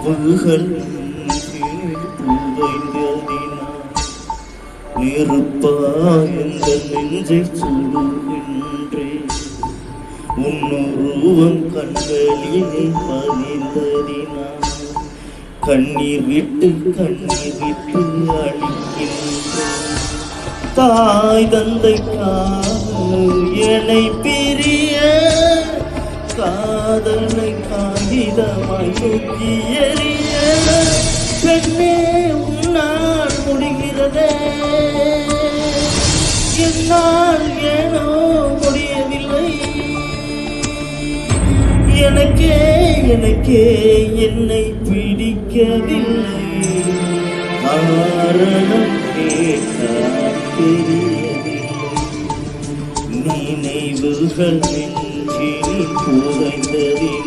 நினைவுகள் நெருப்பாய் எந்த நெஞ்சை சுடுகின்றேன். உன்னுருவம் கண்களிலே பதிந்ததினால் கண்ணீர் விட்டு அழிக்கின்றேன். தாய் தந்தைக்காக என்னை பிரிய காதலை காகிதமாய் தூக்கி எறிய பெண்ணே உன்னால் முடிகிறதே, என்னால் ஏனோ முடியவில்லை. எனக்கே என்னை பிடிக்கவில்லை. காரணம் கேட்டால் தெரியவில்லை. நினைவுகள் நெஞ்சில் புதைந்ததில்